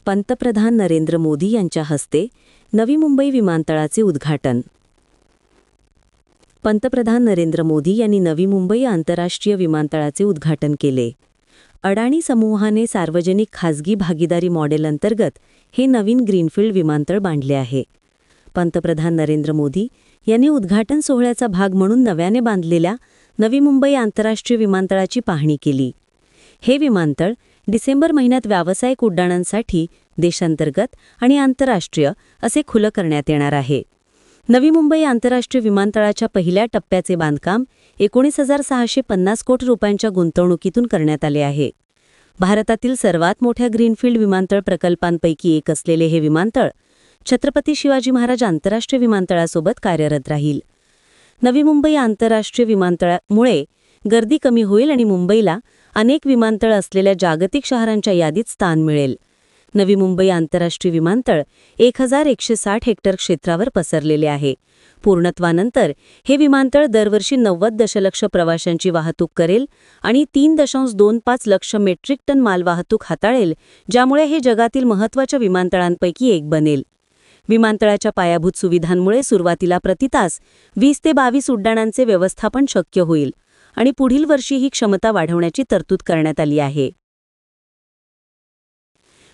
पंतप्रधान नरेंद्र मोदी यांच्या हस्ते नवी मुंबई विमानतळाचे उद्घाटन. पंतप्रधान नरेंद्र मोदी यांनी नवी मुंबई आंतरराष्ट्रीय विमानतळाचे उद्घाटन केले. अडाणी समूहाने सार्वजनिक खाजगी भागीदारी मॉडेल अंतर्गत हे नवीन ग्रीनफील्ड विमानतळ बांधले आहे. पंतप्रधान नरेंद्र मोदी यांनी उद्घाटन सोहळ्याचा भाग म्हणून नव्याने बांधलेल्या नवी मुंबई आंतरराष्ट्रीय विमानतळाची पाहणी केली. हे विमानतळ डिसेंबर महिन्यात व्यावसायिक उड्डाणांसाठी देशांतर्गत आणि आंतरराष्ट्रीय असे खुलं करण्यात येणार आहे. नवी मुंबई आंतरराष्ट्रीय विमानतळाच्या पहिल्या टप्प्याचे बांधकाम 19,650 कोटी रुपयांच्या गुंतवणुकीतून करण्यात आले आहे. भारतातील सर्वात मोठ्या ग्रीनफील्ड विमानतळ प्रकल्पांपैकी एक असलेले हे विमानतळ छत्रपती शिवाजी महाराज आंतरराष्ट्रीय विमानतळासोबत कार्यरत राहील. नवी मुंबई आंतरराष्ट्रीय विमानतळामुळे गर्दी कमी होईल आणि मुंबईला अनेक विमानतळ असलेल्या जागतिक शहरांच्या यादीत स्थान मिळेल. नवी मुंबई आंतरराष्ट्रीय विमानतळ 1,160 हेक्टर क्षेत्रावर पसरलेले आहे. पूर्णत्वानंतर हे विमानतळ दरवर्षी 90 दशलक्ष प्रवाशांची वाहतूक करेल आणि 3.25 लक्ष मेट्रिक टन मालवाहतूक हाताळेल, ज्यामुळे हे जगातील महत्त्वाच्या विमानतळांपैकी एक बनेल. विमानतळाच्या पायाभूत सुविधांमुळे सुरुवातीला प्रति तास 20 ते 22 उड्डाणांचे व्यवस्थापन शक्य होईल आणि पुढील वर्षी ही क्षमता वाढवण्याची तरतूद करण्यात आली आहे.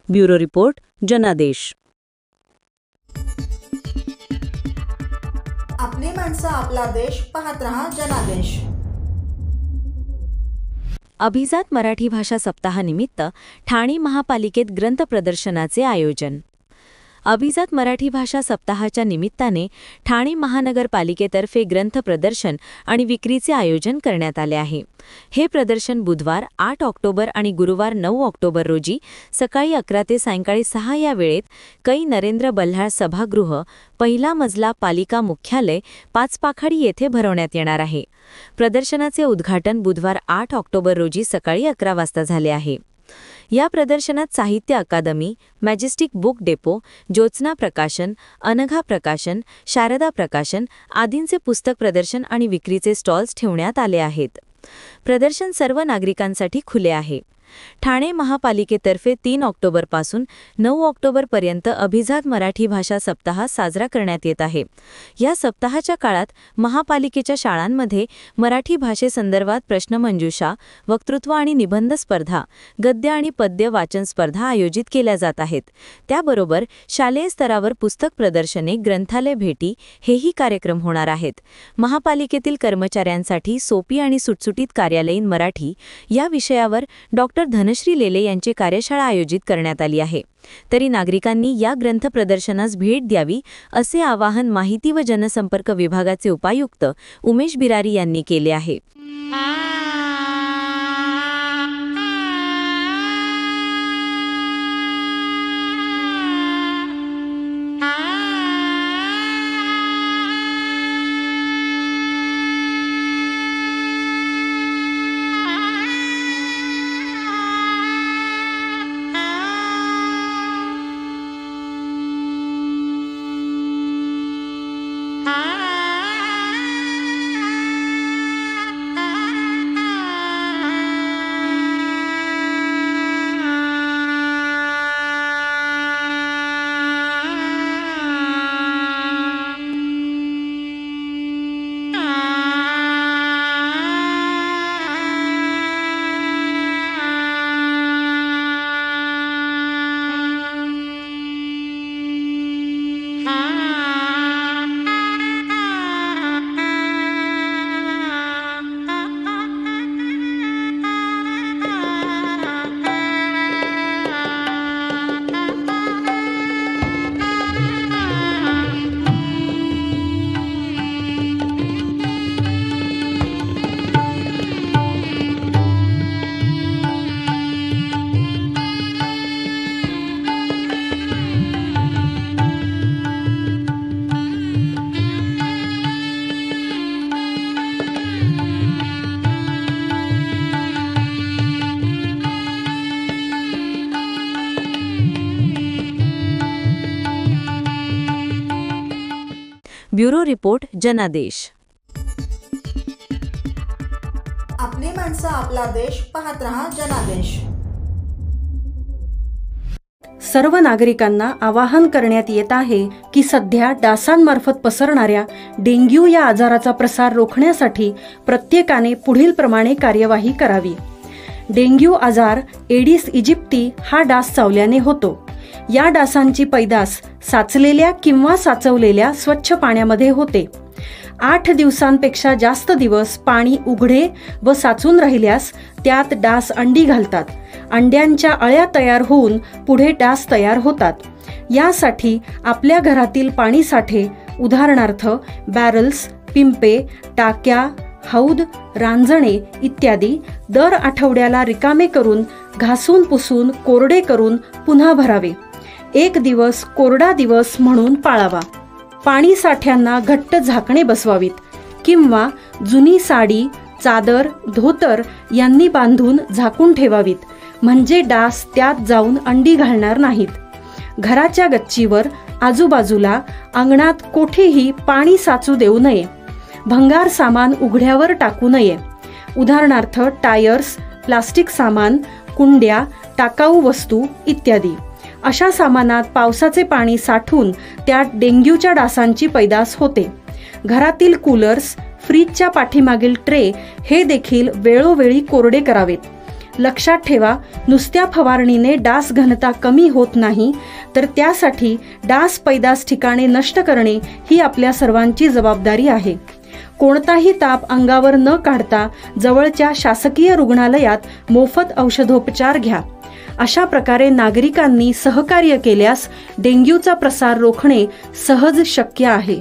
ब्युरो रिपोर्ट, जनादेश. आपली माणसं, आपला देश. पाहत रहा जनादेश. अभिजात मराठी भाषा सप्ताहानिमित्त ठाणे महापालिकेत ग्रंथ प्रदर्शनाचे आयोजन. अभिजात मराठी भाषा सप्ताहाच्या निमित्ताने ठाणे महानगरपालिकेतर्फे ग्रंथ प्रदर्शन आणि विक्रीचे आयोजन करण्यात आले आहे. हे प्रदर्शन बुधवार 8 ऑक्टोबर आणि गुरुवार 9 ऑक्टोबर रोजी सकाळी 11 ते सायंकाळी 6 या वेळेत कै नरेंद्र बल्हाळ सभागृह, पहिला मजला, पालिका मुख्यालय, पाचपाखाडी येथे भरवण्यात येणार आहे. प्रदर्शनाचे उद्घाटन बुधवार 8 ऑक्टोबर रोजी सकाळी 11 वाजता झाले आहे. या प्रदर्शनात साहित्य अकादमी, मॅजेस्टिक बुक डेपो, ज्योत्स्ना प्रकाशन, अनघा प्रकाशन, शारदा प्रकाशन आदींचे पुस्तक प्रदर्शन आणि विक्रीचे स्टॉल्स ठेवण्यात आले आहेत. प्रदर्शन सर्व नागरिकांसाठी खुले आहे. ठाणे महापालिकेतर्फे 3 ऑक्टोबरपासून 9 ऑक्टोबरपर्यंत अभिजात मराठी भाषा सप्ताह साजरा करण्यात येत आहे. या सप्ताहाच्या काळात महापालिकेच्या शाळांमध्ये मराठी भाषेसंदर्भात प्रश्नमंजुषा, वक्तृत्व आणि निबंध स्पर्धा, गद्य आणि पद्य वाचन स्पर्धा आयोजित केल्या जात आहेत. त्याबरोबर शालेय स्तरावर पुस्तक प्रदर्शने, ग्रंथालय भेटी हेही कार्यक्रम होणार आहेत. महापालिकेतील कर्मचाऱ्यांसाठी सोपी आणि सुटसुटीत कार्यालयीन मराठी या विषयावर डॉक्टर धनश्री लेले यांची कार्यशाळा आयोजित करण्यात आली आहे. तरी नागरिकांनी या ग्रंथ प्रदर्शनास भेट द्यावी असे आवाहन माहिती व जनसंपर्क विभागाचे उपायुक्त उमेश बिरारी यांनी केले आहे. ब्युरो रिपोर्ट, जनादेश. आपली माणसं, आपला देश. पाहत रहा जनादेश. सर्व नागरिकांना आवाहन करण्यात येत आहे की सध्या डासांमार्फत पसरणाऱ्या डेंग्यू या आजाराचा प्रसार रोखण्यासाठी प्रत्येकाने पुढील प्रमाणे कार्यवाही करावी. डेंग्यू आजार एडिस इजिप्ती हा डास चावल्याने होतो. या डासांची पैदास साचलेल्या किंवा साचवलेल्या स्वच्छ पाण्यामध्ये होते. 8 दिवसांपेक्षा जास्त दिवस पाणी उघडे व साचून राहिल्यास त्यात डास अंडी घालतात. अंड्यांच्या अळ्या तयार होऊन पुढे डास तयार होतात. यासाठी आपल्या घरातील पाणी साठे उदाहरणार्थ बॅरल्स, पिंपे, टाक्या, हौद, रांजणे इत्यादी दर आठवड्याला रिकामे करून घासून पुसून कोरडे करून पुन्हा भरावे. 1 दिवस कोरडा दिवस म्हणून पाळावा. पाणी साठ्यांना घट्ट झाकणे बसवावीत किंवा जुनी साडी, चादर, धोतर यांनी बांधून झाकून ठेवावीत, म्हणजे डास त्यात जाऊन अंडी घालणार नाहीत. घराच्या गच्चीवर, आजूबाजूला, अंगणात कोठेही पाणी साचू देऊ नये. भंगार सामान उघड्यावर टाकू नये. उदाहरणार्थ टायर्स, प्लास्टिक सामान, कुंड्या, टाकाऊ वस्तू इत्यादी. अशा सामानात पावसाचे पाणी साठून त्यात डेंग्यूच्या डासांची पैदास होते. घरातील कूलर्स, फ्रीजच्या पाठीमागील ट्रे हे देखील वेळोवेळी कोरडे करावेत. लक्षात ठेवा, नुसत्या फवारणीने डास घनता कमी होत नाही, तर त्यासाठी डास पैदास ठिकाणे नष्ट करणे ही आपल्या सर्वांची जबाबदारी आहे. कोणताही ताप अंगावर न काढता जवळच्या शासकीय रुग्णालयात मोफत औषधोपचार घ्या. अशा प्रकारे नागरिकांनी सहकार्य केल्यास डेंग्यूचा प्रसार रोखणे सहज शक्य आहे.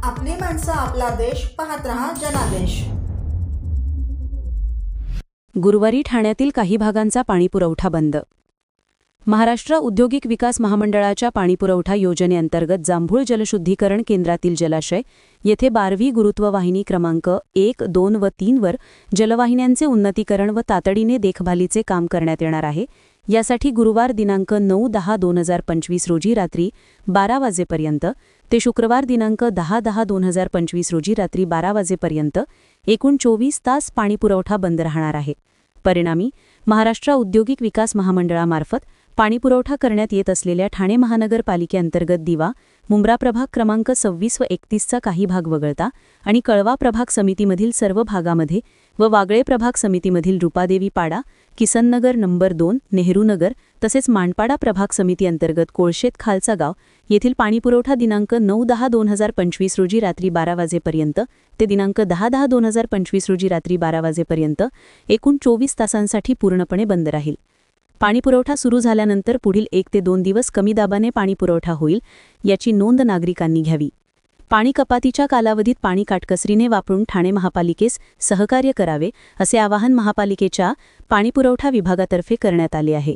आपली माणसं, आपला देश, पाहत रहा जनादेश. गुरुवारी ठाण्यातील काही भागांचा पाणीपुरवठा बंद. महाराष्ट्र औद्योगिक विकास महामंडळाच्या पाणीपुरवठा योजनेअंतर्गत जांभूळ जलशुद्धीकरण केंद्रातील जलाशय येथे 12वी गुरुत्ववाहिनी क्रमांक 1, 2 व 3 वर जलवाहिन्यांचे उन्नतीकरण व तातडीने देखभालीचे काम करण्यात येणार आहे. यासाठी गुरुवार दिनांक 9/10/2025 रोजी रात्री 12 वाजेपर्यंत ते शुक्रवार दिनांक 10/10/2025 रोजी रात्री 12 वाजेपर्यंत एकूण 24 तास पाणीपुरवठा बंद राहणार आहे. परिणामी महाराष्ट्र औद्योगिक विकास महामंडळामार्फत पाणीपुरवठा करण्यात येत असलेल्या ठाणे महानगरपालिकेअंतर्गत दिवा, मुंब्रा प्रभाग क्रमांक 26 व 31चा काही भाग वगळता आणि कळवा प्रभाग समितीमधील सर्व भागामध्ये व वागळे प्रभाग समितीमधील रुपादेवी पाडा, किसननगर नंबर 2, नेहरूनगर तसेच मांडपाडा प्रभाग समिती अंतर्गत कोळशेत खालचा गाव येथील पाणीपुरवठा दिनांक 9/10/2025 रोजी रात्री 12 वाजेपर्यंत ते दिनांक 10/10/2025 रोजी रात्री 12 वाजेपर्यंत एकूण 24 तासांसाठी पूर्णपणे बंद राहील. पाणीपुरवठा सुरू झाल्यानंतर पुढील 1 ते 2 दिवस कमी दाबाने पाणीपुरवठा होईल, याची नोंद नागरिकांनी घ्यावी. पाणी कपातीच्या कालावधीत पाणी काटकसरीने वापरून ठाणे महापालिकेस सहकार्य करावे, असे आवाहन महापालिकेच्या पाणीपुरवठा विभागातर्फे करण्यात आले आहे.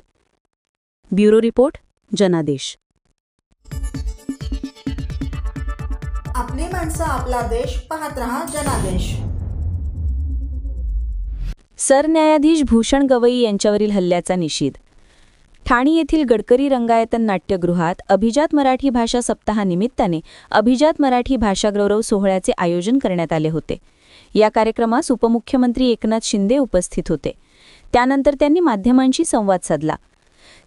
ब्युरो रिपोर्ट, जनादेश. आपली माणसं, आपला देश, पाहत रहा जनादेश. सरन्यायाधीश भूषण गवई यांच्यावरील हल्ल्याचा निषेध. ठाणे येथील गडकरी रंगायतन नाट्यगृहात अभिजात मराठी भाषा सप्ताहानिमित्ताने अभिजात मराठी भाषागौरव सोहळ्याचे आयोजन करण्यात आले होते. या कार्यक्रमास उपमुख्यमंत्री एकनाथ शिंदे उपस्थित होते. त्यानंतर त्यांनी माध्यमांशी संवाद साधला.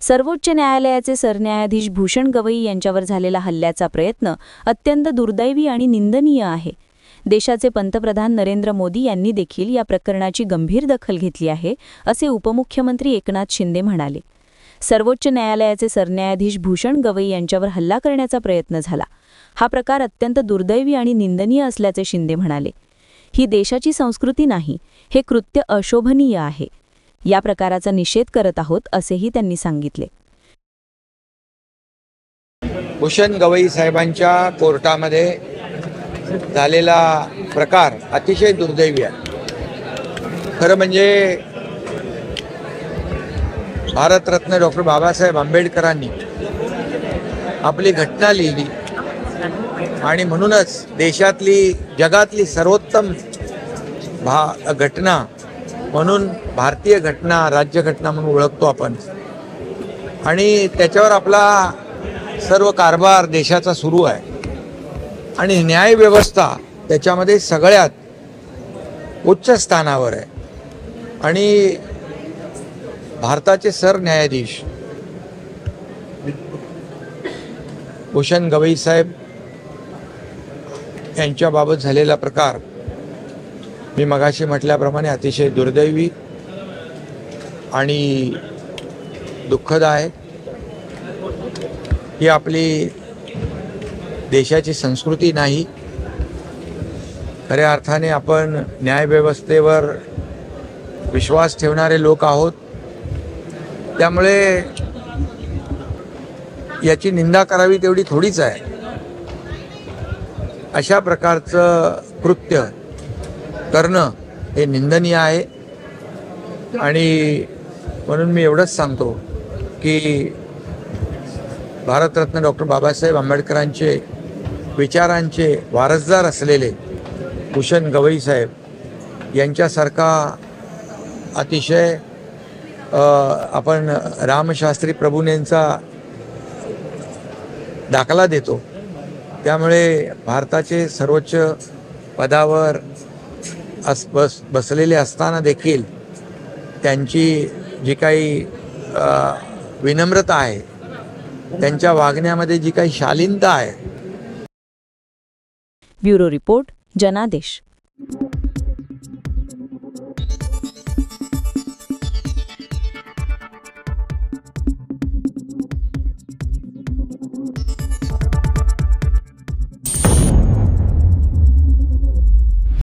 सर्वोच्च न्यायालयाचे सरन्यायाधीश भूषण गवई यांच्यावर झालेला हल्ल्याचा प्रयत्न अत्यंत दुर्दैवी आणि निंदनीय आहे. देशाचे पंतप्रधान नरेंद्र मोदी यांनी देखील या प्रकरणाची गंभीर दखल घेतली आहे, असे उपमुख्यमंत्री एकनाथ शिंदे म्हणाले. सर्वोच्च न्यायालयाचे सरन्यायाधीश भूषण गवई यांच्यावर हल्ला करण्याचा प्रयत्न झाला. हा प्रकार अत्यंत दुर्दैवी आणि निंदनीय असल्याचे शिंदे म्हणाले. ही देशाची संस्कृती नाही, हे कृत्य अशोभनीय आहे. या प्रकाराचा निषेध करत आहोत, असेही त्यांनी सांगितले. भूषण गवई साहेबांच्या कोर्टामध्ये झालेला प्रकार अतिशय दुर्दैवी आहे. खरं म्हणजे भारतरत्न डॉक्टर बाबासाहेब आंबेडकरांनी आपली घटना लिहिली आणि म्हणूनच देशातली, जगातली सर्वोत्तम घटना म्हणून भारतीय घटना, राज्यघटना म्हणून ओळखतो आपण. आणि त्याच्यावर आपला सर्व कारभार देशाचा सुरू आहे. आणि न्यायव्यवस्था त्याच्यामध्ये सगळ्यात उच्च स्थानावर आहे आणि भारताचे सरन्यायाधीश भूषण गवई साहेब यांच्याबाबत झालेला प्रकार मी मगाशी म्हटल्याप्रमाणे अतिशय दुर्दैवी आणि दुःखद आहे. ही आपली देशाची संस्कृती नाही. खऱ्या अर्थाने आपण न्यायव्यवस्थेवर विश्वास ठेवणारे लोक आहोत. त्यामुळे याची निंदा करावी तेवढी थोडीच आहे. अशा प्रकारचं कृत्य करणं हे निंदनीय आहे आणि म्हणून मी एवढंच सांगतो की भारतरत्न डॉक्टर बाबासाहेब आंबेडकरांचे विचारांचे वारसदार असलेले भूषण गवई साहेब यांच्यासारखा अतिशय आपण रामशास्त्री प्रभूंचा दाखला देतो. त्यामुळे भारताचे सर्वोच्च पदावर बसलेले असताना देखील त्यांची जी काही विनम्रता आहे, त्यांच्या वागण्यामध्ये जी काही शालीनता आहे. ब्युरो रिपोर्ट, जनादेश.